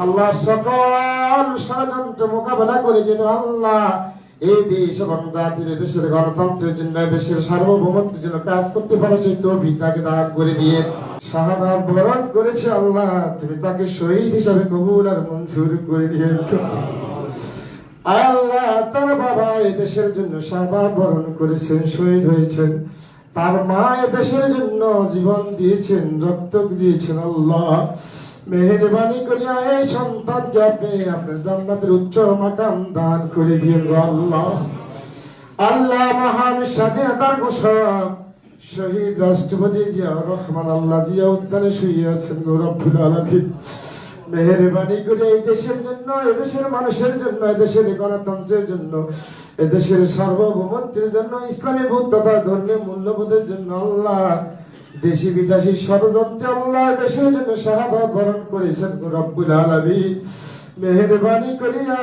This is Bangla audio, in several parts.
আল্লাহ সকল ষড়যন্ত্র মোকাবেলা করে যেন আল্লাহ এই দেশ এবং জাতির দেশের গণতন্ত্রের জন্য দেশের সার্বভৌমত্বের জন্য কাজ করতে পারে সেই তৌফিক তাকে দান করে দিয়ে শাহাদাত বরণ করেছে আল্লাহ তুমি তাকে শহীদ হিসাবে কবুল আর মঞ্জুর করে নিয়ে আল্লাহ তার বাবা এই দেশের জন্য শাহাদাত বরণ করেছেন শহীদ হয়েছেন তার মা এই দেশের জন্য জীবন দিয়েছেন রক্ত দিয়েছেন আল্লাহ মেহেরবানি করিয়া এই সন্তানকে আপনি আপনার জান্নাতের উচ্চ মাকাম দান করে দিয়েন আল্লাহ আল্লাহ মহান স্বাধীনতার ঘোষক শহীদ রাষ্ট্রপতি জিয়াউর রহমান আল্লাহ জিয়া উদ্যানে শুয়ে আছেন রব্বুল আলামিন মেহেরবানি করে এই দেশের জন্য এদেশের মানুষের জন্য এদেশের গণতন্ত্রের জন্য এদেশের সার্বভৌমত্বের জন্য ইসলামী বোধ তথা ধর্মীয় মূল্যবোধের জন্য আল্লাহ দেশি বিদেশি ষড়যন্ত্র আল্লাহ দেশের জন্য শাহাদাত বরণ করেছেন রব্বুল আলামিন মেহেরবানি করিয়া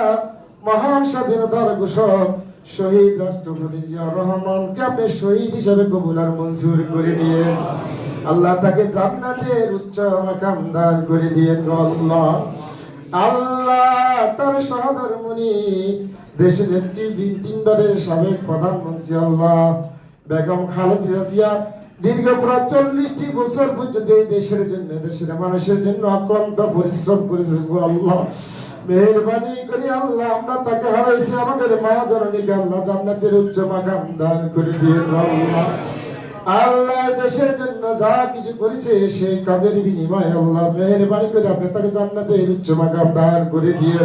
মহান স্বাধীনতার ঘোষক শহীদ রাষ্ট্রপতি জিয়াউর রহমানকে আপনি শহীদ হিসাবে কবুল আর মঞ্জুর করে নিয়ে আল্লাহ তাকে জান্নাতের উচ্চ মাকাম দান করে দিয়েন আল্লাহ আল্লাহ তার সহধর্মণি দেশের নেত্রী তিনবারের সাবেক প্রধানমন্ত্রী আল্লাহ বেগম খালেদা জিয়া দীর্ঘ প্রায় 40টি বছর পর্যন্ত এই দেশের জন্য দেশের মানুষের জন্য অক্লান্ত পরিশ্রম করেছেন আল্লাহ মেহেরবানি করি আল্লাহ আমরা তাকে হারাইছি আমাদের মা জননীকে আল্লাহ জান্নাতের উচ্চ মাকাম দান করে দিয়ে আল্লাহ আল্লাহ দেশের জন্য যা কিছু করেছে সেই কাজের বিনিময়ে আল্লাহ মেহেরবানি করে আপনি তাকে জান্নাতের উচ্চ মাকাম দান করে দিয়ে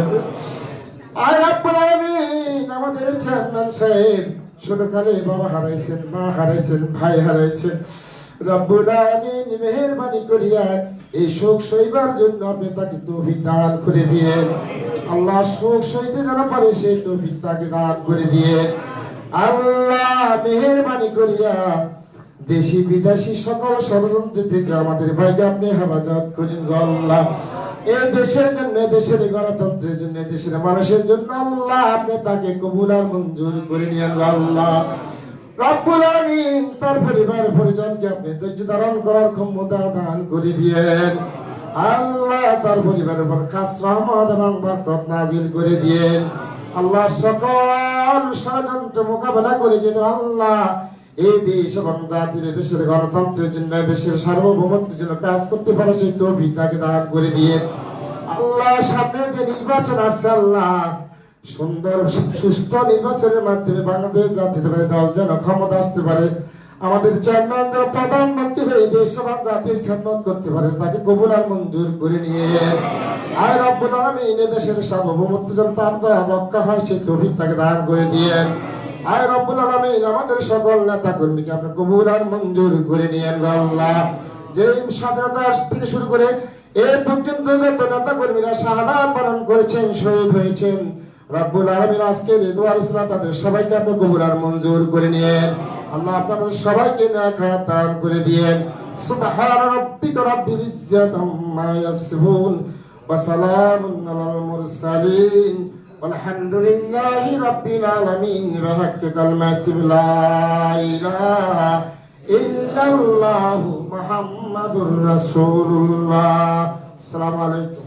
আর রব্বুল আলামিন আমাদের চেয়ারম্যান সাহেব ছোটকালে বাবা হারাইছেন মা হারাইছেন ভাই হারাইছেন রব্বুল আলামিন মেহেরবানি করিয়া এই শোক সইবার জন্য আপনি তাকে তৌফিক দান করে দিয়েন আল্লাহ শোক সইতে যেন পারে সেই তৌফিক তাকে দান করে দিয়েন আল্লাহ মেহেরবানি করিয়া দেশি বিদেশি সকল ষড়যন্ত্র থেকে আমাদের ভাইকে আপনি হেফাজত করেন আল্লাহ এই দেশের জন্য দেশের গণতন্ত্রের জন্য দেশের মানুষের জন্য আল্লাহ আপনি তাকে কবুল আর মঞ্জুর করে নিয়েন আল্লাহ রব্বুল আলামিন তার পরিবার পরিজনকে আপনি ধৈর্য ধারণ করার ক্ষমতা দান করে দিয়েন আল্লাহ তার পরিবারের উপর খাস রহমত এবং বরকত নাজিল করে দিয়েন আল্লাহ সকল ষড়যন্ত্র মোকাবেলা করে যেন আল্লাহ এই দেশ এবং জাতির দেশের গণতন্ত্রের জন্য দেশের সার্বভৌমত্বের জন্য কাজ করতে পারে সেই তৌফিক তাকে দান করে দিয়ে আল্লাহ সামনে যে নির্বাচন আসছে আল্লাহ সুন্দর সুস্থ নির্বাচনের মাধ্যমে বাংলাদেশ জাতীয়তাবাদী দল যেন ক্ষমতা আসতে পারে আমাদের চেয়ারম্যান যেন প্রধানমন্ত্রী হয়ে দেশ এবং জাতির খেদমত করতে পারে তাকে কবুল আর মঞ্জুর করে নিয়ে আর রব্বুল আলামিন দেশের সার্বভৌমত্ব যেন তার দ্বারা রক্ষা হয় সেই তৌফিক তাকে দান করে দিয়ে আয় রব্বুল আলামিন আমাদের সকল নেতা কর্মীকে আপনি কবুল আর মঞ্জুর করে নিয়েন আল্লাহ যে স্বাধীনতা থেকে শুরু করে এই পর্যন্ত যত নেতা কর্মীরা শাহাদাত বরণ করেছেন শহীদ হয়েছেন রব্বুল আলামিন আজকের এই দোয়া রসুলা তাদের সবাইকে আপনি কবুল আর মঞ্জুর করে নিয়েন আল্লাহ আপনাদের সবাইকে নেক হায়াত দান করে দিয়েন সুবহান রাব্বিকা রাব্বিল ইজ্জাতি আম্মা ইয়াসিফুন ওয়া সালামুন আলাল মুরসালিন والحمد لله رب العالمين بحق كلمة لا إله إلا الله محمد رسول الله السلام عليكم